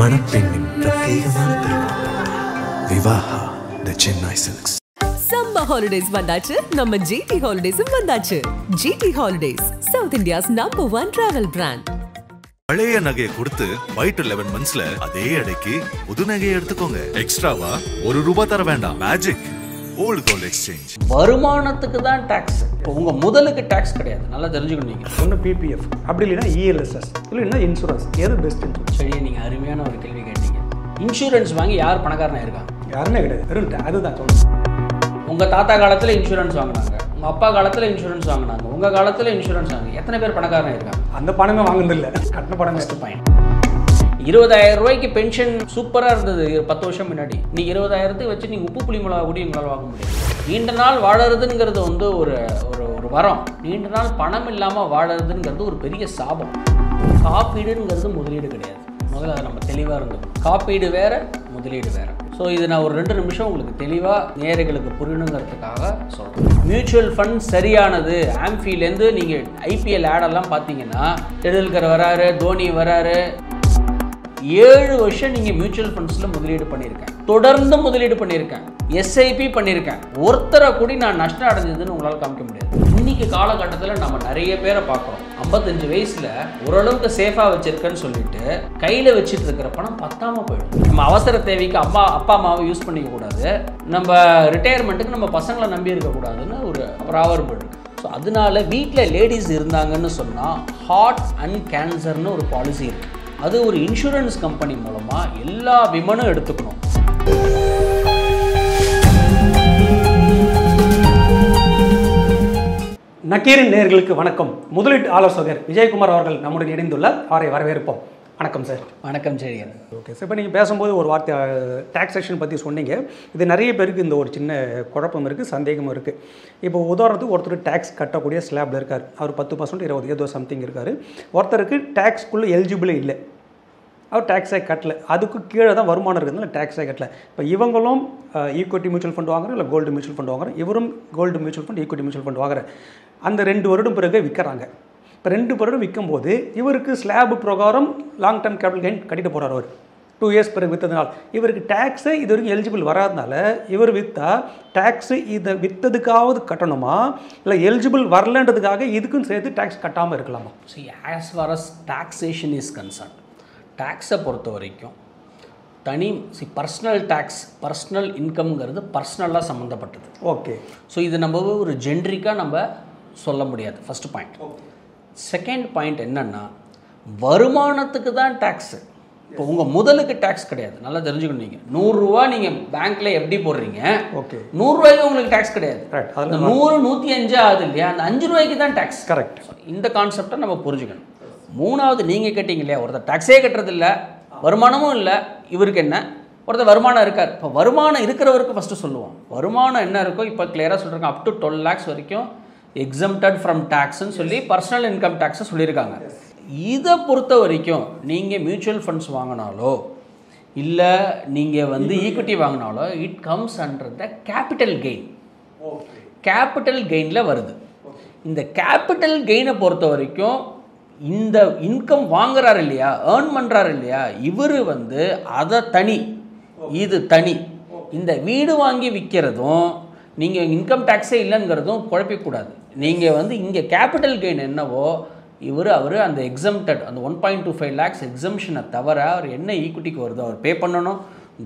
மணப்பெண்ணின் பிரத்யேகமான திருமணம் Vivaha the Chennai silks. Summer holidays வந்தாச்சு, நம்ம ஜிடி ஹாலிடேஸும் வந்தாச்சு. GT holidays, South India's #1 travel brand. பழைய நகையை கொடுத்து வைட் 11 monthsல அதே அடைக்கு புது நகையை எடுத்துக்கோங்க. எக்ஸ்ட்ராவா ₹1 தர வேண்டாம். Magic old gold exchange. வருமானத்துக்கு தான் டாக்ஸ், உங்க முதலுக்கு டாக்ஸ் கிடையாது. நல்லா தெரிஞ்சுக்கணும். நீங்க ஒன்று பிபிஎஃப், அப்படி இல்லைன்னா இஎல்எஸ்எஸ், இல்லைன்னா இன்சூரன்ஸ், எது பெஸ்ட்? சரி, நீங்க அருமையான ஒரு கேள்வி கேட்டீங்க. இன்சூரன்ஸ் வாங்கி யார் பணக்காரனா இருக்காங்க? யாருமே கிடையாது. வெறும் அதுதான் சொல்லுங்க. உங்க தாத்தா காலத்துல இன்சூரன்ஸ் வாங்கினாங்க, உங்க அப்பா காலத்துல இன்சூரன்ஸ் வாங்கினாங்க, உங்க காலத்துல இன்சூரன்ஸ் வாங்க. எத்தனை பேர் பணக்காரனா இருக்காங்க? அந்த பணமே வாங்குனதில்லை, கட்டின பணம். பாயிண்ட். 20,000 ரூபாய்க்கு பென்ஷன் சூப்பரா இருந்தது 10 வருஷம் முன்னாடி. நீ 20,000 வச்சு நீங்க உப்பு புளி மிளகா கூட உங்களால் வாங்க முடியும். நீண்ட நாள் வாழறதுங்கிறது வந்து ஒரு ஒரு வரம். நீண்ட நாள் பணம் இல்லாமல் வாழறதுங்கிறது ஒரு பெரிய சாபம். காப்பீடுங்கிறது முதலீடு கிடையாது. முதல்ல அதை நம்ம தெளிவாக இருந்தோம். காப்பீடு வேற, முதலீடு வேற. ஸோ இது நான் ஒரு 2 நிமிஷம் உங்களுக்கு தெளிவாக நேயர்களுக்கு புரியணுங்கிறதுக்காக சொல்கிறேன். மியூச்சுவல் ஃபண்ட் சரியானது. ஆம்ஃபிலேருந்து நீங்கள் ஐபிஎல் ஆடெல்லாம் பார்த்தீங்கன்னா டெண்டுல்கர் வராரு, தோனி வராரு. 7 வருஷம் நீங்கள் மியூச்சுவல் ஃபண்ட்ஸில் முதலீடு பண்ணியிருக்கேன், தொடர்ந்து முதலீடு பண்ணியிருக்கேன், எஸ்ஐபி பண்ணியிருக்கேன். ஒருத்தரை கூடி நான் நஷ்டம் அடைஞ்சதுன்னு உங்களால் காமிக்க முடியாது. இன்னைக்கு காலகட்டத்தில் நம்ம நிறைய பேரை பார்க்குறோம். 55 வயசில் ஓரளவுக்கு சேஃபாக வச்சுருக்கேன்னு சொல்லிட்டு கையில் வச்சுட்டு இருக்கிற பணம் பத்தாம போயிடும். நம்ம அவசர தேவைக்கு அப்பா அம்மாவை யூஸ் பண்ணிக்கக்கூடாது, நம்ம ரிட்டையர்மெண்ட்டுக்கு நம்ம பசங்களை நம்பி இருக்கக்கூடாதுன்னு ஒரு ப்ராவர்பு இருக்கு. ஸோ அதனால வீட்டில் லேடிஸ் இருந்தாங்கன்னு சொன்னால் ஹார்ட் அண்ட் கேன்சர்னு ஒரு பாலிசி இருக்குது. அது ஒரு இன்சூரன்ஸ் கம்பெனி மூலமாக எல்லா விமனும் எடுத்துக்கணும். நக்கீரின் நேயர்களுக்கு வணக்கம். முதலீட்டு ஆலோசகர் விஜயகுமார் அவர்கள் நம்முடன் இணைந்துள்ளார். அவரை வரவேற்போம். வணக்கம் சார். வணக்கம் செழியன். ஓகே சார், இப்போ நீங்கள் பேசும்போது ஒரு வார்த்தை டாக்ஸேஷன் பற்றி சொன்னீங்க. இது நிறைய பேருக்கு இந்த ஒரு சின்ன குழப்பம் இருக்குது, சந்தேகமும் இருக்குது. இப்போ உதாரணத்துக்கு ஒருத்தர் டேக்ஸ் கட்டக்கூடிய ஸ்லாபில் இருக்கார். அவர் 10% 20 ஏதோ சம்திங் இருக்கார். ஒருத்தருக்கு டேக்ஸ்க்குள்ளே எலிஜிபிளே இல்லை, அவர் டேக்ஸை கட்டலை. அதுக்கு கீழே தான் வருமானம் இருக்கிறதுனால டேக்ஸை கட்டலை. இப்போ இவங்களும் ஈக்விட்டி மியூச்சுவல் ஃபண்ட் வாங்குறோம், இல்லை கோல்டு மியூச்சுவல் ஃபண்ட் வாங்குறோம். இவரும் gold mutual fund, equity mutual fund வாங்குறேன். அந்த 2 வருடம் பிறகு விற்கிறாங்க. இப்போ 2 வருடம் விற்கும் போது இவருக்கு ஸ்லாப் பிரகாரம் லாங் டேர்ம் கேபிட்டல் கெயின் கட்டிட்டு போகிறார். அவர் 2 இயர்ஸ் பிறகு விற்றதுனால இவருக்கு டேக்ஸை இது வரைக்கும் எலிஜிபிள் வராதனால இவர் விற்றா டேக்ஸு இதை விற்றதுக்காவது கட்டணுமா, இல்லை எலிஜிபிள் வரலன்றதுக்காக இதுக்கும் சேர்த்து டேக்ஸ் கட்டாமல் இருக்கலாமா? As far as taxation is concern, டேக்ஸை பொறுத்த வரைக்கும் பர்சனல் டேக்ஸ், பர்சனல் இன்கம்ங்கிறது பர்சனலாக சம்மந்தப்பட்டது. ஓகே. ஸோ இது நம்ம ஒரு ஜென்ரிக்காக நம்ம சொல்ல முடியாது. First point. செகண்ட் பாயிண்ட் என்னென்னா, வருமானத்துக்கு தான் டேக்ஸு. இப்போ உங்கள் முதலுக்கு டேக்ஸ் கிடையாது. நல்லா தெரிஞ்சுக்கணும். நீங்கள் 100 ரூபா நீங்கள் பேங்க்கில் எப்படி போடுறீங்க, ஓகே, 100 ரூபாய்க்கு உங்களுக்கு டேக்ஸ் கிடையாது. 100 105 ஆகுது இல்லையா, அந்த 5 ரூபாய்க்கு தான் டேக்ஸ். கரெக்ட். இந்த கான்செப்டை நம்ம புரிஞ்சுக்கணும். 3வது, நீங்கள் கேட்டீங்க இல்லையா, ஒருத்தர் டேக்ஸே கட்டுறதில்ல, வருமானமும் இல்லை, இவருக்கு என்ன? ஒருத்தர் வருமானம் இருக்கார். இப்போ வருமானம் இருக்கிறவருக்கு ஃபஸ்ட்டு சொல்லுவோம். வருமானம் என்ன இருக்கோ இப்போ கிளியராக சொல்கிறாங்க. அப் டு 12 lakhs வரைக்கும் எக்ஸம்டட் ஃப்ரம் டேக்ஸ்ன்னு சொல்லி பர்சனல் இன்கம் டேக்ஸை சொல்லியிருக்காங்க. இதை பொறுத்த வரைக்கும் நீங்கள் மியூச்சுவல் ஃபண்ட்ஸ் வாங்கினாலோ இல்லை நீங்கள் ஈக்விட்டி வாங்கினாலோ it comes under the capital gain. Capital கெயினில் வருது. இந்த கேபிட்டல் கெயினை பொறுத்த வரைக்கும் இந்த இன்கம் வாங்குறாரு இல்லையா, ஏர்ன் பண்ணுறாரு இல்லையா, இவர் அதை தனி, இது தனி. இந்த வீடு வாங்கி விற்கிறதும் நீங்கள் இன்கம் டேக்ஸே இல்லைங்கிறதும் குழப்பிக்கூடாது. நீங்கள் இங்கே கேபிட்டல் கெயின் என்னவோ அவர் அந்த எக்ஸம்டட் அந்த 1.25 lakhs எக்ஸம்ஷனை தவிர அவர் என்ன ஈக்விட்டிக்கு வருதோ அவர் பே பண்ணணும்.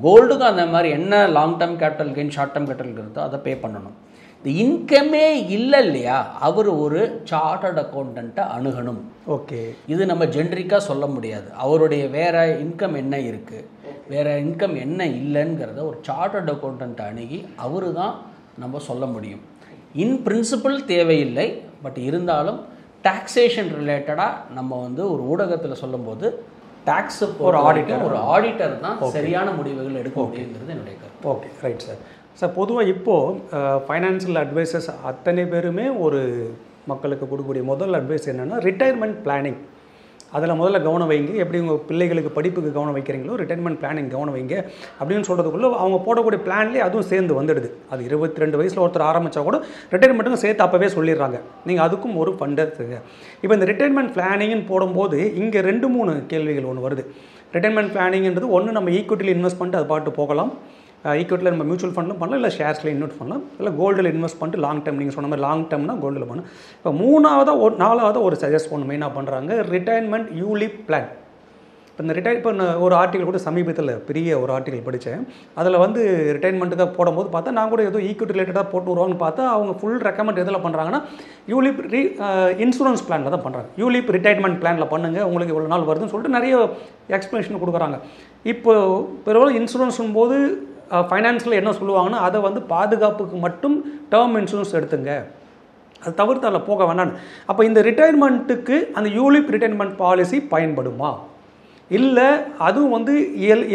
கோல்டுக்கும் அந்த மாதிரி என்ன long term capital gain, short term capital கெயினோ அதை பே பண்ணணும். இந்த இன்கமே இல்லை இல்லையா, அவர் ஒரு சார்ட்டர்ட் அக்கௌண்டண்ட்டை அணுகணும். ஓகே. இது நம்ம ஜென்ரிக்காக சொல்ல முடியாது. அவருடைய வேறு இன்கம் என்ன இருக்குது, வேறு இன்கம் என்ன இல்லைங்கிறத ஒரு சார்ட்டர்ட் அக்கௌண்டண்ட்டை அணுகி அவரு தான் நம்ம சொல்ல முடியும். இன் பிரின்சிபல் தேவையில்லை, பட் இருந்தாலும் டாக்ஸேஷன் ரிலேட்டடாக நம்ம ஒரு ஊடகத்தில் சொல்லும்போது டாக்ஸு ஒரு ஆடிட்டர் தான் சரியான முடிவுகள் எடுக்க முடியுங்கிறது என்னுடைய கருத்து. Okay, right sir. சார், பொதுவாக இப்போது ஃபைனான்சியல் அட்வைசர்ஸ் அத்தனை பேருமே ஒரு மக்களுக்கு கொடுக்கக்கூடிய முதல் அட்வைஸ் என்னென்னா ரிட்டையர்மெண்ட் பிளானிங். அதில் முதல்ல கவனம் வைங்க. எப்படி உங்கள் பிள்ளைகளுக்கு படிப்புக்கு கவனம் வைக்கிறீங்களோ ரிட்டைர்மெண்ட் பிளானிங் கவனம் வைங்க அப்படின்னு சொல்கிறதுக்குள்ளே அவங்க போடக்கூடிய பிளான்லேயே அதுவும் சேர்ந்து வந்துடுது. அது 22 வயசில் ஒருத்தர் ஆரம்பித்தா கூட ரிட்டைர்மெண்ட்டுக்கும் சேர்த்து அப்போவே சொல்லிடுறாங்க, நீங்கள் அதுக்கும் ஒரு ஃபண்ட் எடுத்துங்க. இப்போ இந்த ரிட்டைர்மெண்ட் பிளானிங்னு போடும்போது இங்கே 2-3 கேள்விகள் ஒன்று வருது. ரிட்டைர்மெண்ட் பிளானிங்கிறது ஒன்று நம்ம ஈக்விட்டியில் இன்வெஸ்ட் பண்ணிட்டு அது பாட்டு போகலாம். ஈக்விட்டியில் நம்ம மியூச்சுவல் ஃபண்டில் பண்ணலாம், இல்லை ஷேர்ஸில் இன்வெஸ்ட் பண்ணலாம், இல்லை கோல்டில் இன்வெஸ்ட் பண்ணிட்டு லாங் டேர்ம் நீங்கள் சொன்ன மாதிரி லாங் டேர்ம்னா கோல்டில் பண்ணலாம். இப்போ நாலாவதாக ஒரு சஜஸ்ட் ஒன்று மெயினாக பண்ணுறாங்க, ரிட்டைர்மெண்ட் யூலிப் பிளான். இப்போ ஒரு ஆர்டிகல் கூட சமீபத்தில் பெரிய ஒரு ஆர்டிகல் படித்தேன். அதில் வந்து ரிட்டைர்மெண்ட்டுக்காக போடும்போது பார்த்தா நான் கூட ஏதோ ஈக்விட்டி ரிலேட்டடாக போட்டு வருவாங்கன்னு பார்த்தா அவங்க ஃபுல் ரெக்கமெண்ட் எதில் பண்ணுறாங்கன்னா யூலிப் இன்சூரன்ஸ் பிளானில் தான் பண்ணுறாங்க. யூலிப் ரிட்டைர்மெண்ட் பிளானில் பண்ணுங்கள், உங்களுக்கு இவ்வளோ நாள் வருதுன்னு சொல்லிட்டு நிறைய எக்ஸ்ப்ளனேஷன் கொடுக்குறாங்க. இப்போ பெரும்பாலும் இன்சூரன்ஸும் போது ஃபைனான்ஸில் என்ன சொல்லுவாங்கன்னா அதை வந்து பாதுகாப்புக்கு மட்டும் டேர்ம் இன்சூரன்ஸ் எடுத்துங்க, அது தவிர்த்து அதில் போக வேணான்னு. அப்போ இந்த ரிட்டைர்மெண்ட்டுக்கு அந்த யூலிப் ரிட்டைர்மெண்ட் பாலிசி பயன்படுமா? இல்லை அதுவும் வந்து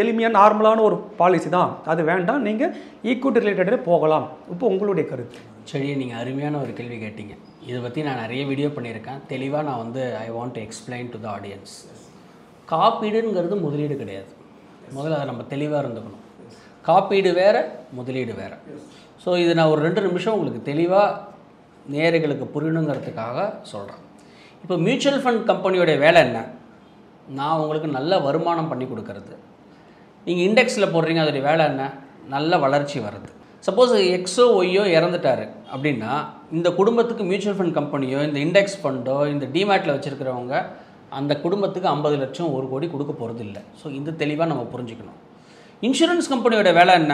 எளிமையான நார்மலான ஒரு பாலிசி தான், அது வேண்டாம், நீங்கள் ஈக்விட்டி ரிலேட்டடே போகலாம். இப்போ உங்களுடைய கருத்து? சரி, நீங்கள் அருமையான ஒரு கேள்வி கேட்டீங்க. இதை பற்றி நான் நிறைய வீடியோ பண்ணியிருக்கேன். தெளிவாக நான் வந்து I want to explain to the audience. காப்பீடுங்கிறது முதலீடு கிடையாது. முதல்ல அதை நம்ம தெளிவாக இருந்துக்கணும். காப்பீடு வேறு, முதலீடு வேறு. ஸோ இது நான் ஒரு 2 நிமிஷம் உங்களுக்கு தெளிவாக நேயர்களுக்கு புரியணுங்கிறதுக்காக சொல்கிறேன். இப்போ மியூச்சுவல் ஃபண்ட் கம்பெனியோடைய வேலை என்ன? நான் உங்களுக்கு நல்ல வருமானம் பண்ணி கொடுக்கறது. நீங்கள் இண்டெக்ஸில் போடுறீங்க, அதோடைய வேலை என்ன? நல்ல வளர்ச்சி வருது. சப்போஸ் எக்ஸோ ஒய்யோ இறந்துட்டார் அப்படின்னா இந்த குடும்பத்துக்கு மியூச்சுவல் ஃபண்ட் கம்பெனியோ இந்த இண்டெக்ஸ் ஃபண்டோ இந்த டிமேட்டில் வச்சுருக்கிறவங்க அந்த குடும்பத்துக்கு 50 லட்சம் 1 கோடி கொடுக்க போகிறது இல்லை. ஸோ இந்த தெளிவாக நம்ம புரிஞ்சுக்கணும். இன்சூரன்ஸ் கம்பெனியோட வேலை என்ன?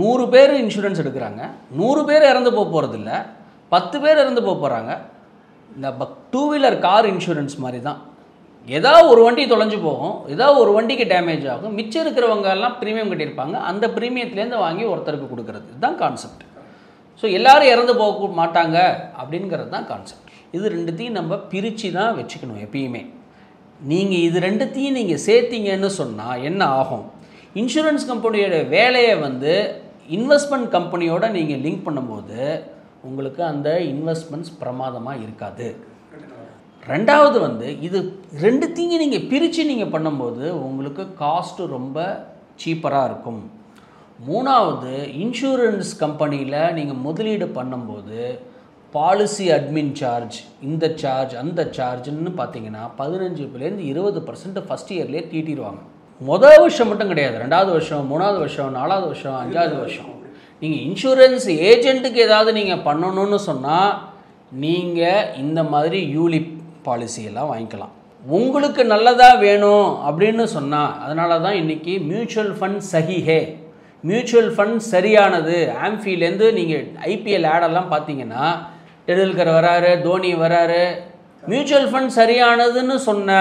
100 பேர் இன்சூரன்ஸ் எடுக்கிறாங்க, 100 பேர் இறந்து போகிறது இல்லை, 10 பேர் இறந்து போகிறாங்க. இந்த 2 வீலர் கார் இன்சூரன்ஸ் மாதிரி தான். ஏதாவது ஒரு வண்டி தொலைஞ்சு போகும், ஏதாவது ஒரு வண்டிக்கு டேமேஜ் ஆகும், மிச்சம் இருக்கிறவங்க எல்லாம் ப்ரீமியம் கட்டியிருப்பாங்க, அந்த ப்ரீமியத்துலேருந்து வாங்கி ஒருத்தருக்கு கொடுக்கறது. இதுதான் கான்செப்ட். ஸோ எல்லோரும் இறந்து போக மாட்டாங்க அப்படிங்கிறது தான் கான்செப்ட். இது 2த்தையும் நம்ம பிரித்து தான் வச்சுக்கணும் எப்பயுமே. நீங்கள் இது 2த்தையும் நீங்கள் சேர்த்திங்கன்னு சொன்னால் என்ன ஆகும்? இன்சூரன்ஸ் கம்பெனியோட வேலையை வந்து இன்வெஸ்ட்மெண்ட் கம்பெனியோட நீங்கள் லிங்க் பண்ணும்போது உங்களுக்கு அந்த இன்வெஸ்ட்மெண்ட்ஸ் பிரமாதமாக இருக்காது. 2வது வந்து இது 2த்தையும் நீங்கள் பிரித்து நீங்கள் பண்ணும்போது உங்களுக்கு காஸ்ட்டு ரொம்ப சீப்பராக இருக்கும். 3வது இன்சூரன்ஸ் கம்பெனியில் நீங்கள் முதலீடு பண்ணும்போது பாலிசி அட்மின் சார்ஜ், இந்த சார்ஜ் அந்த சார்ஜுன்னு பார்த்தீங்கன்னா 15% 20% ஃபஸ்ட் இயர்லேயே தீட்டிடுவாங்க. முதல் வருஷம் மட்டும் கிடையாது, 2வது வருஷம், 3வது வருஷம், 4வது வருஷம், 5வது வருஷம். நீங்கள் இன்சூரன்ஸ் ஏஜென்ட்டுக்கு ஏதாவது நீங்கள் பண்ணணும்னு சொன்னால் நீங்கள் இந்த மாதிரி யூலிப் பாலிசியெல்லாம் வாங்கிக்கலாம். உங்களுக்கு நல்லதாக வேணும் அப்படின்னு சொன்னால் அதனால தான் இன்றைக்கி மியூச்சுவல் ஃபண்ட் சஹிஹே, மியூச்சுவல் ஃபண்ட் சரியானது. ஆம்ஃபிலேருந்து நீங்கள் ஐபிஎல் ஆடெல்லாம் பார்த்தீங்கன்னா டெண்டுல்கர் வராரு, தோனி வராரு. மியூச்சுவல் ஃபண்ட் சரியானதுன்னு சொன்ன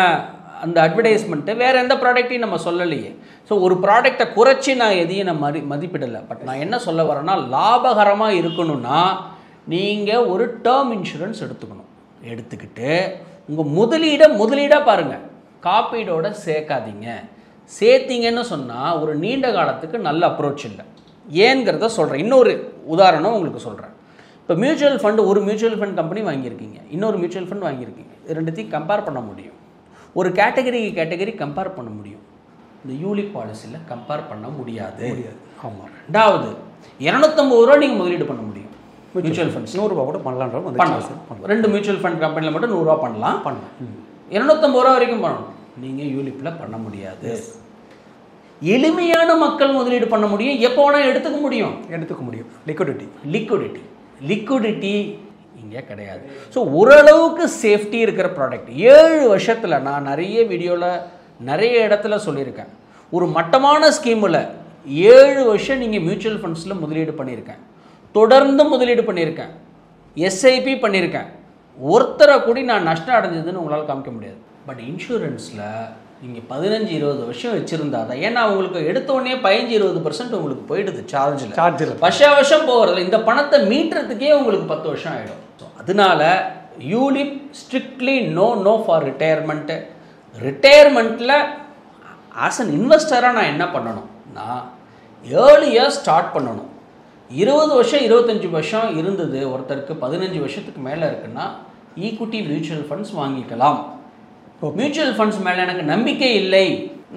அந்த அட்வர்டைஸ்மெண்ட்டு வேறு எந்த ப்ராடக்ட்டையும் நம்ம சொல்லலையே. ஸோ ஒரு ப்ராடக்டை குறைச்சி நான் எதையும் நான் மதிப்பிடலை. பட் நான் என்ன சொல்ல வரேன்னா, லாபகரமாக இருக்கணும்னா நீங்கள் ஒரு டேர்ம் இன்சூரன்ஸ் எடுத்துக்கிட்டு உங்கள் முதலீடாக பாருங்கள், காப்பீடோடு சேர்க்காதீங்க. சேர்த்திங்கன்னு சொன்னால் ஒரு நீண்ட காலத்துக்கு நல்ல அப்ரோச் இல்லை. ஏங்கிறத சொல்கிறேன். இன்னொரு உதாரணம் உங்களுக்கு சொல்கிறேன். இப்போ மியூச்சுவல் ஃபண்டு, ஒரு மியூச்சுவல் ஃபண்ட் கம்பெனி வாங்கியிருக்கீங்க, இன்னொரு மியூச்சுவல் ஃபண்ட் வாங்கியிருக்கீங்க. இது 2த்தையும் கம்பேர் பண்ண முடியும். ஒரு கேட்டகரி கம்பேர் பண்ண முடியும். இந்த யூலிப் பாலிசியில் கம்பேர் பண்ண முடியாது. ஆமாம். 2வது 250 ரூபா நீங்கள் முதலீடு பண்ண முடியும். மியூச்சுவல் ஃபண்ட்ஸ் 100 ரூபா கூட பண்ணலாம். 2 மியூச்சுவல் ஃபண்ட் கம்பெனியில் மட்டும் 100 ரூபா பண்ணலாம். 250 ரூபா வரைக்கும் பண்ணணும். நீங்கள் யூலிப்பில் பண்ண முடியாது. எளிமையான மக்கள் முதலீடு பண்ண முடியும், எப்போ வேணால் எடுத்துக்க முடியும். லிக்விடிட்டி இங்கே கிடையாது. ஸோ ஓரளவுக்கு சேஃப்டி இருக்கிற ப்ராடக்ட் 7 வருஷத்தில் நான் நிறைய வீடியோவில் நிறைய இடத்துல சொல்லியிருக்கேன். ஒரு மட்டமான ஸ்கீமில் 7 வருஷம் நீங்கள் மியூச்சுவல் ஃபண்ட்ஸில் முதலீடு பண்ணியிருக்கேன், தொடர்ந்து முதலீடு பண்ணியிருக்கேன், எஸ்ஐபி பண்ணியிருக்கேன். ஒருத்தரை கூடி நான் நஷ்டம் அடைஞ்சதுன்னு உங்களால் காமிக்க முடியாது. பட் இன்சூரன்ஸில் நீங்கள் 15-20 வருஷம் வச்சுருந்தா தான், ஏன்னா உங்களுக்கு எடுத்தோடனே 15-20% உங்களுக்கு போயிடுது சார்ஜில். வருஷம் போகிறதுல இந்த பணத்தை மீட்டுறதுக்கே உங்களுக்கு 10 வருஷம் ஆகிடும். ஸோ அதனால யூலிப் ஸ்ட்ரிக்ட்லி நோ ஃபார் ரிட்டையர்மெண்ட்டில் ஆஸ் அன் இன்வெஸ்டராக நான் என்ன பண்ணணும்? நான் ஏர்லியாக ஸ்டார்ட் பண்ணணும். 20 வருஷம் 25 வருஷம் இருந்தது ஒருத்தருக்கு, 15 வருஷத்துக்கு மேலே இருக்குன்னா ஈக்விட்டி மியூச்சுவல் ஃபண்ட்ஸ் வாங்கிக்கலாம். மியூச்சுவல் ஃபண்ட்ஸ் மேலே எனக்கு நம்பிக்கை இல்லை,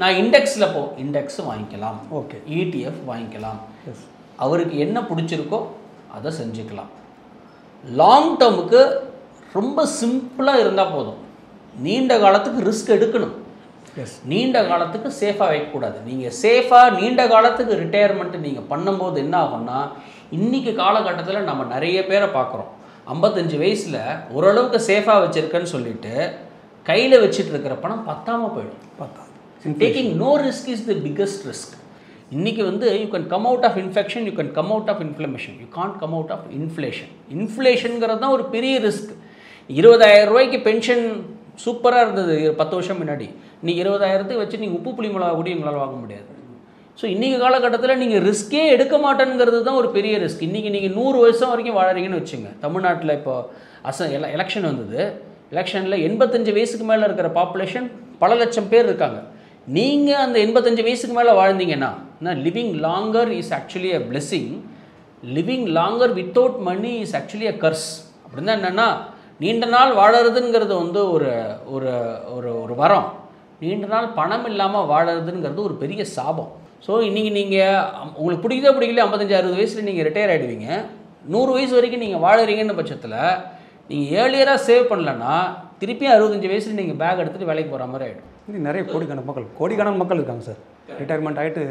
நான் இண்டெக்ஸ் வாங்கிக்கலாம். ஓகே, ETF வாங்கிக்கலாம். அவருக்கு என்ன பிடிச்சிருக்கோ அதை செஞ்சுக்கலாம். லாங் டேர்முக்கு ரொம்ப சிம்பிளாக இருந்தால் போதும். நீண்ட காலத்துக்கு ரிஸ்க் எடுக்கணும். நீண்ட காலத்துக்கு சேஃபாக வைக்கக்கூடாது. நீங்கள் சேஃபாக நீண்ட காலத்துக்கு ரிட்டையர்மெண்ட்டு நீங்கள் பண்ணும்போது என்ன ஆகும்னா, இன்றைக்கி காலகட்டத்தில் நம்ம நிறைய பேரை பார்க்குறோம். 55 வயசில் ஓரளவுக்கு சேஃபாக வச்சுருக்கேன்னு சொல்லிட்டு கையில் வச்சுட்டு இருக்கிற பணம் பத்தாமல் போயிடும். Taking no risk is the biggest risk. இன்றைக்கி you can come out of infection, you can come out of inflammation, you can't come out of inflation. இன்ஃப்ளேஷனுங்கிறது தான் ஒரு பெரிய ரிஸ்க். 20,000 ரூபாய்க்கு பென்ஷன் சூப்பராக இருந்தது 10 வருஷம் முன்னாடி. நீங்கள் 20,000 வச்சு நீங்கள் உப்பு புளி மிளகா கூட எங்களால் வாங்க முடியாது. ஸோ இன்றைக்கி காலகட்டத்தில் நீங்கள் ரிஸ்க்கே எடுக்க மாட்டேங்கிறது தான் ஒரு பெரிய ரிஸ்க். இன்றைக்கி நீங்கள் 100 வருஷம் வரைக்கும் வாழறீங்கன்னு வச்சுங்க. தமிழ்நாட்டில் இப்போ எலெக்ஷன் வந்தது. எலெக்ஷனில் 85 வயசுக்கு மேலே இருக்கிற பாப்புலேஷன் பல லட்சம் பேர் இருக்காங்க. நீங்கள் அந்த 85 வயசுக்கு மேலே வாழ்ந்தீங்கன்னா, living longer is actually a blessing, living longer without money is actually a curse. அப்படின்னா என்னென்னா, நீண்ட நாள் வாழறதுங்கிறது ஒரு ஒரு ஒரு வரம். நீண்ட நாள் பணம் இல்லாமல் வாழறதுங்கிறது ஒரு பெரிய சாபம். ஸோ இன்றைக்கி நீங்கள் உங்களுக்கு பிடிக்குதோ பிடிக்கல 55-60 வயசில் நீங்கள் ரிட்டையர் ஆகிடுவீங்க. 100 வயசு வரைக்கும் நீங்கள் வாழறீங்கன்னு பட்சத்தில் நீங்கள் ஏர்லியராக சேவ் பண்ணலன்னா திருப்பியும் 65 வயசில் நீங்கள் பேக் எடுத்துகிட்டு வேலைக்கு போகிற மாதிரி ஆகிடும். இன்னும் நிறைய கோடிக்கணக்கான மக்கள் இருக்காங்க சார். ரிட்டையர்மெண்ட் ஆகிட்டு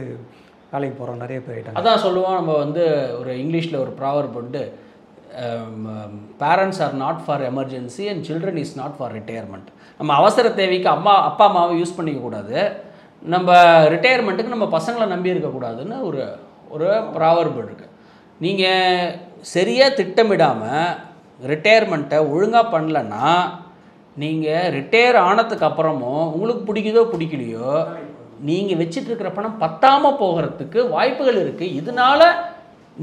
வேலைக்கு போகிறோம் நிறைய பேர் ஆகிட்டாங்க. அதான் சொல்லுவோம் நம்ம ஒரு இங்கிலீஷில் ஒரு proverb parents are not for emergency and children is not for retirement. நம்ம அவசர தேவைக்கு அப்பா அம்மாவை யூஸ் பண்ணிக்கக்கூடாது, நம்ம ரிட்டையர்மெண்ட்டுக்கு நம்ம பசங்களை நம்பி இருக்கக்கூடாதுன்னு ஒரு ப்ராவர்ப் இருக்குது. நீங்கள் சரியாக திட்டமிடாமல் ரிட்டையர்மெண்ட்டை ஒழுங்காக பண்ணலன்னா நீங்கள் ரிட்டையர் ஆனதுக்கு அப்புறமும் உங்களுக்கு பிடிக்குதோ பிடிக்கலையோ நீங்கள் வச்சிட்ருக்கிற பணம் பத்தாமல் போகிறதுக்கு வாய்ப்புகள் இருக்குது. இதனால்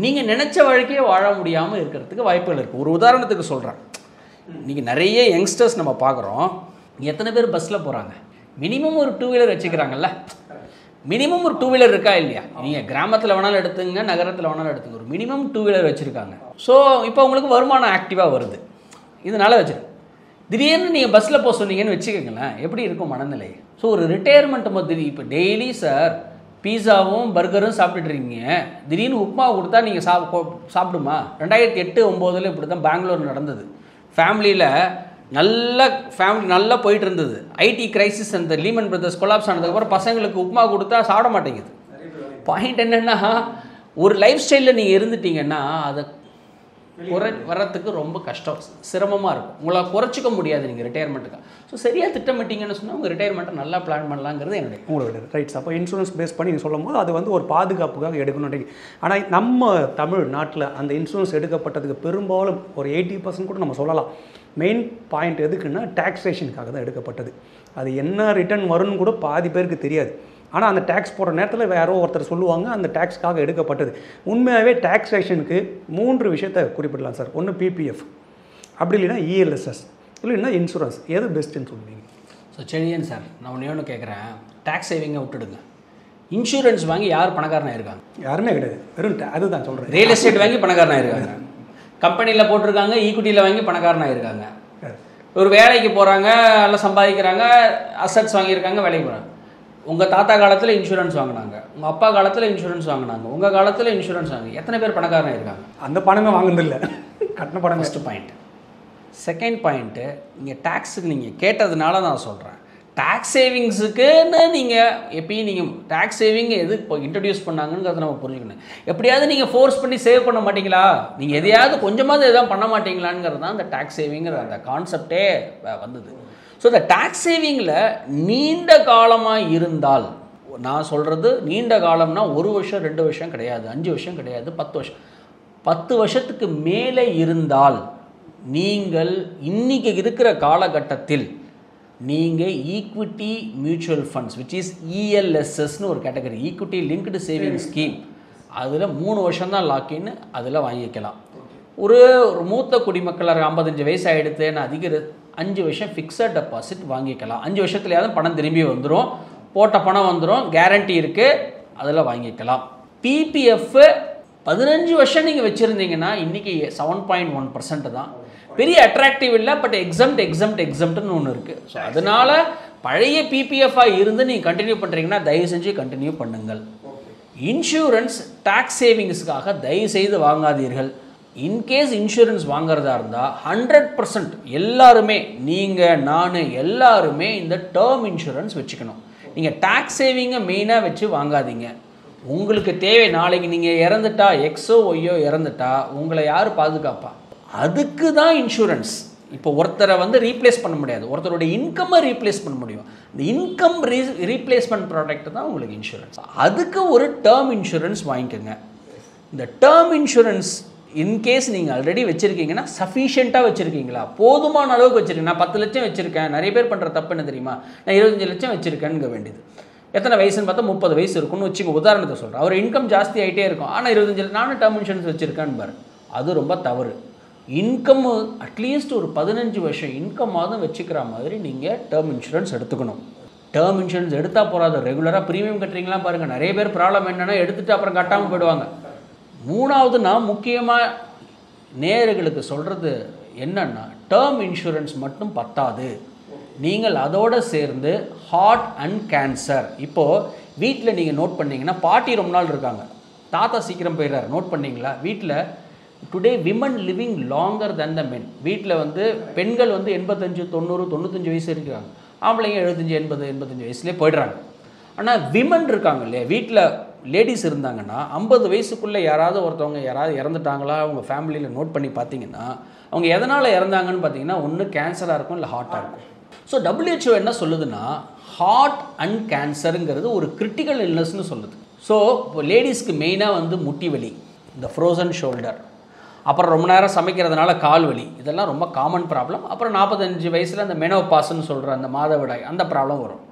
நீங்கள் நினச்ச வாழ்க்கையை வாழ முடியாமல் இருக்கிறதுக்கு வாய்ப்புகள் இருக்குது. ஒரு உதாரணத்துக்கு சொல்கிறேன். இன்றைக்கி நிறைய யங்ஸ்டர்ஸ் நம்ம பார்க்குறோம். எத்தனை பேர் பஸ்ஸில் போகிறாங்க? மினிமம் ஒரு 2 வீலர் வச்சுக்கிறாங்கல்ல. மினிமம் ஒரு 2 வீலர் இருக்கா இல்லையா? நீங்கள் கிராமத்தில் வேணாலும் எடுத்துங்க, நகரத்தில் வேணாலும் எடுத்துங்க, ஒரு மினிமம் 2 வீலர் வச்சுருக்காங்க. ஸோ இப்போ உங்களுக்கு வருமானம் ஆக்டிவாக வருது, இதனால் வச்சுருங்க. திடீர்னு நீங்கள் பஸ்ஸில் போக சொன்னீங்கன்னு வச்சுக்கோங்களேன், எப்படி இருக்கும் மனநிலை? ஸோ ஒரு ரிட்டையர்மெண்ட் மாதிரி இப்போ டெய்லி சார் பீஸாவும் பர்கரும் சாப்பிட்டுட்ருக்கீங்க, திடீர்னு உப்புமா கொடுத்தா நீங்கள் சாப்பிடுமா? 2008-09 இப்படி தான் பெங்களூர் நடந்தது. ஃபேமிலி நல்லா போயிட்டு இருந்தது. ஐடி கிரைசிஸ், அந்த லீமன் பிரதர்ஸ் கொலாப்ஸ் ஆனதுக்கப்புறம் பசங்களுக்கு உப்புமா கொடுத்தா சாப்பிட மாட்டேங்குது. பாயிண்ட் என்னென்னா, ஒரு லைஃப் ஸ்டைலில் நீங்கள் இருந்துட்டீங்கன்னா அதை வர்றதுக்கு ரொம்ப கஷ்டம், சிரமமாக இருக்கும். உங்களால் குறைச்சிக்க முடியாது நீங்கள் ரிட்டையர்மெண்ட்டுக்கு. ஸோ சரியாக திட்டமிட்டிங்கன்னு சொன்னால் உங்கள் ரிட்டையர்மெண்ட்டை நல்லா பிளான் பண்ணலாங்கிறது என்னுடைய உங்களோட ரைட்ஸ். அப்போ இன்சூரன்ஸ் பேஸ் பண்ணி நீங்கள் சொல்லும் போது அது ஒரு பாதுகாப்புக்காக எடுக்கணும். ஆனால் நம்ம தமிழ்நாட்டில் அந்த இன்சூரன்ஸ் எடுக்கப்பட்டதுக்கு பெரும்பாலும் ஒரு 80% கூட நம்ம சொல்லலாம். மெயின் பாயிண்ட் எதுக்குன்னா டாக்ஸேஷனுக்காக தான் எடுக்கப்பட்டது. அது என்ன ரிட்டர்ன் வரும்னு கூட பாதி பேருக்கு தெரியாது. ஆனால் அந்த டேக்ஸ் போடுற நேரத்தில் யாரோ ஒருத்தர் சொல்லுவாங்க அந்த டேக்ஸ்க்காக எடுக்கப்பட்டது. உண்மையாகவே டாக்ஸேஷனுக்கு 3 விஷயத்தை குறிப்பிடலாம் சார். ஒன்று பிபிஎஃப், அப்படி இல்லைன்னா இஎல்எஸ்எஸ், இல்லைன்னா இன்சூரன்ஸ். எது பெஸ்ட்டுன்னு சொல்லுவீங்க? ஸோ செழியன் சார், நான் ஒன்று கேட்குறேன். டேக்ஸ் சேவிங்கை விட்டுடுங்க. இன்சூரன்ஸ் வாங்கி யார் பணக்காரனாக இருக்காங்க? யாருமே கிடையாது. வெறும் அதுதான் சொல்கிறேன். ரியல் எஸ்டேட் வாங்கி பணக்காரனாக இருக்காங்க, கம்பெனியில் போட்டிருக்காங்க, ஈக்விட்டியில் வாங்கி பணக்காரனாக இருக்காங்க, ஒரு வேலைக்கு போகிறாங்க, நல்லா சம்பாதிக்கிறாங்க, அசட்ஸ் வாங்கியிருக்காங்க, வேலைக்கு போகிறாங்க. உங்கள் தாத்தா காலத்தில் இன்சூரன்ஸ் வாங்கினாங்க, உங்கள் அப்பா காலத்தில் இன்சூரன்ஸ் வாங்கினாங்க, உங்கள் காலத்தில் இன்சூரன்ஸ் வாங்கி எத்தனை பேர் பணக்காரனாக இருக்காங்க? அந்த பணமே வாங்கினதில்லை, கட்டின பணம். First point. செகண்ட் பாயிண்ட்டு, நீங்கள் டேக்ஸுக்கு நீங்கள் கேட்டதுனால நான் சொல்கிறேன். டேக்ஸ் சேவிங்ஸுக்குன்னு நீங்கள் எப்பயும் நீங்கள் டேக்ஸ் சேவிங் எது இப்போ இன்ட்ரடியூஸ் பண்ணாங்கங்கிறத நம்ம புரிஞ்சுக்கணும். எப்படியாவது நீங்கள் ஃபோர்ஸ் பண்ணி சேவ் பண்ண மாட்டீங்களா, நீங்கள் எதையாவது கொஞ்சமாவது எதாவது பண்ண மாட்டீங்களாங்கிறது தான் அந்த டேக்ஸ் சேவிங்கிற அந்த கான்செப்டே வந்தது. ஸோ இந்த டேக்ஸ் சேவிங்கில் நீண்ட காலமாக இருந்தால், நான் சொல்கிறது நீண்ட காலம்னா 1 வருஷம் 2 வருஷம் கிடையாது, 5 வருஷம் கிடையாது, 10 வருஷம், 10 வருஷத்துக்கு மேலே இருந்தால் நீங்கள் இன்றைக்கி இருக்கிற காலகட்டத்தில் நீங்கள் equity mutual funds which is இஎல்எஸ்எஸ்னு ஒரு category, equity linked saving scheme, அதில் 3 வருஷம் தான் லாக்கின்னு அதில் வாங்கிக்கலாம். ஒரு மூத்த குடிமக்கள் 55 வயசு ஆகிடுத்து, நான் அதிக 5 வருஷம் ஃபிக்ஸட் டெபாசிட் வாங்கிக்கலாம். 5 வருஷத்துலையாவது பணம் திரும்பி வந்துடும், போட்ட பணம் வந்துடும், கேரண்டி இருக்குது, அதில் வாங்கிக்கலாம். பிபிஎஃப் 15 வருஷம் நீங்கள் வச்சுருந்தீங்கன்னா இன்றைக்கி 7.1% தான், பெரிய அட்ராக்டிவ் இல்லை. பட் எக்ஸம்ட்னு ஒன்று இருக்குது. ஸோ அதனால் பழைய பிபிஎஃபாக இருந்து நீங்கள் கண்டினியூ பண்ணுறீங்கன்னா தயவு செஞ்சு கண்டினியூ பண்ணுங்கள். இன்சூரன்ஸ் டேக்ஸ் சேவிங்ஸுக்காக தயவு செய்து வாங்காதீர்கள். இன்கேஸ் இன்சூரன்ஸ் வாங்குறதா இருந்தால் 100% எல்லாருமே, நீங்கள் நான் எல்லாருமே இந்த டேர்ம் இன்சூரன்ஸ் வச்சுக்கணும். நீங்கள் டேக்ஸ் சேவிங்கை மெயினாக வச்சு வாங்காதீங்க. உங்களுக்கு தேவை நாளைக்கு நீங்கள் இறந்துட்டா எக்ஸோ ஒய்யோ இறந்துட்டா உங்களை யார் பாதுகாப்பா? அதுக்கு தான் இன்சூரன்ஸ். இப்போ ஒருத்தரை வந்து ரீப்ளேஸ் பண்ண முடியாது, ஒருத்தருடைய இன்கம்மை ரீப்ளேஸ் பண்ண முடியும். இந்த இன்கம் ரீப்ளேஸ்மெண்ட் ப்ராடக்ட் தான் உங்களுக்கு இன்சூரன்ஸ். அதுக்கு ஒரு டேர்ம் இன்சூரன்ஸ் வாங்கிக்கோங்க. இந்த டேர்ம் இன்சூரன்ஸ் இன்கேஸ் நீங்கள் ஆல்ரெடி வச்சுருக்கீங்கன்னா சஃபிஷியண்ட்டாக வச்சுருக்கீங்களா, போதுமான அளவுக்கு வச்சுருக்கேன். நான் 10 லட்சம் வச்சுருக்கேன். நிறைய பேர் பண்ணுற தப்பு என்ன தெரியுமா, நான் 25 லட்சம் வச்சுருக்கேன்னு வேண்டியது. எத்தனை வயசுன்னு பார்த்தா 30 வயசு இருக்குன்னு வச்சுங்க, உதாரணத்தை சொல்கிறேன். அவர் இன்கம் ஜாஸ்தி ஆகிட்டே இருக்கும், ஆனால் 25 நானும் டேர்ம் இன்சூரன்ஸ் வச்சுருக்கேன்னு பாரு. அது ரொம்ப தவறு. இன்கம் அட்லீஸ்ட் ஒரு 15 வருஷம் இன்கமாவது வச்சுக்கிற மாதிரி நீங்கள் டேர்ம் இன்சூரன்ஸ் எடுத்துக்கணும். டேர்ம் இன்சூரன்ஸ் எடுத்தால் போகாது, ரெகுலராக ப்ரீமியம் கட்டுறீங்களா பாருங்கள். நிறைய பேர் ப்ராப்ளம் என்னென்னா எடுத்துகிட்டு அப்புறம் கட்டாமல் போயிடுவாங்க. மூணாவது நான் முக்கியமாக நேயர்களுக்கு சொல்கிறது என்னென்னா, டேர்ம் இன்சூரன்ஸ் மட்டும் பத்தாது, நீங்கள் அதோடு சேர்ந்து ஹார்ட் அண்ட் கேன்சர். இப்போது வீட்டில் நீங்கள் நோட் பண்ணிங்கன்னா, பாட்டி ரொம்ப நாள் இருக்காங்க, தாத்தா சீக்கிரம் போயிடுறாரு, நோட் பண்ணிங்களா? வீட்டில் டுடே விமன் லிவிங் லாங்கர் தென் த மென். வீட்டில் வந்து பெண்கள் வந்து 85, 90, 95 வயசு இருக்காங்க, ஆம்பளைங்க 75, 80, 85 வயசுலேயே போய்ட்றாங்க. ஆனால் விமன் இருக்காங்க இல்லையா, வீட்டில் லேடிஸ் இருந்தாங்கன்னா 50 வயசுக்குள்ளே யாராவது ஒருத்தவங்க யாராவது இறந்துட்டாங்களா அவங்க ஃபேமிலியில் நோட் பண்ணி பார்த்தீங்கன்னா, அவங்க எதனால் இறந்தாங்கன்னு பார்த்தீங்கன்னா, ஒன்று கேன்சராக இருக்கும், இல்லை ஹார்ட்டாக இருக்கும். ஸோ WHO என்ன சொல்லுதுன்னா, ஹார்ட் அண்ட் கேன்சருங்கிறது ஒரு கிரிட்டிக்கல் இல்னஸ்ன்னு சொல்லுது. ஸோ இப்போ லேடிஸ்க்கு மெயினாக வந்து முட்டி வலி, இந்த ஃப்ரோசன் ஷோல்டர், அப்புறம் ரொம்ப நேரம் சமைக்கிறதுனால கால் வலி, இதெல்லாம் ரொம்ப காமன் ப்ராப்ளம். அப்புறம் 45 வயசில் அந்த மெனோபாஸ்ன்னு சொல்கிற அந்த மாதவிடாய் அந்த ப்ராப்ளம் வரும்.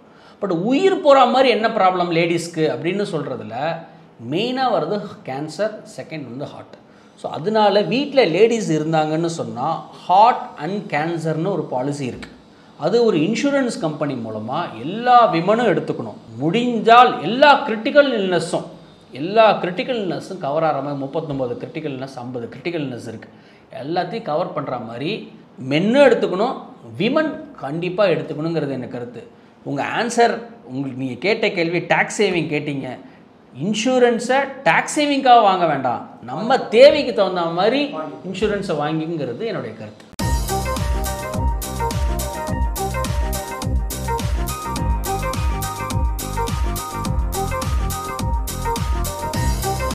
பட் உயிர் போகிற மாதிரி என்ன ப்ராப்ளம் லேடிஸ்க்கு அப்படின்னு சொல்கிறதுல மெயினாக வருது கேன்சர், செகண்ட் வந்து ஹார்ட். ஸோ அதனால வீட்டில் லேடிஸ் இருந்தாங்கன்னு சொன்னால் ஹார்ட் அண்ட் கேன்சர்னு ஒரு பாலிசி இருக்குது. அது ஒரு இன்சூரன்ஸ் கம்பெனி மூலமாக எல்லா விமனும் எடுத்துக்கணும். முடிஞ்சால் எல்லா கிரிட்டிக்கல் இல்னஸும் கவர் ஆகிற மாதிரி 39 கிரிட்டிக்கல் இல்னஸ், 50 கிரிட்டிக்கல் இல்னஸ் இருக்குது. எல்லாத்தையும் கவர் பண்ணுற மாதிரி மென்னும் எடுத்துக்கணும், விமன் கண்டிப்பாக எடுத்துக்கணுங்கிறது எனக்கு கருத்து. உங்கள் ஆன்சர், உங்களுக்கு நீங்கள் கேட்ட கேள்வி டேக்ஸ் சேவிங் கேட்டீங்க. இன்சூரன்ஸை டேக்ஸ் சேவிங்காக வாங்க வேண்டாம், நம்ம தேவைக்கு தகுந்த மாதிரி இன்சூரன்ஸை வாங்கிங்கிறது என்னுடைய கருத்து.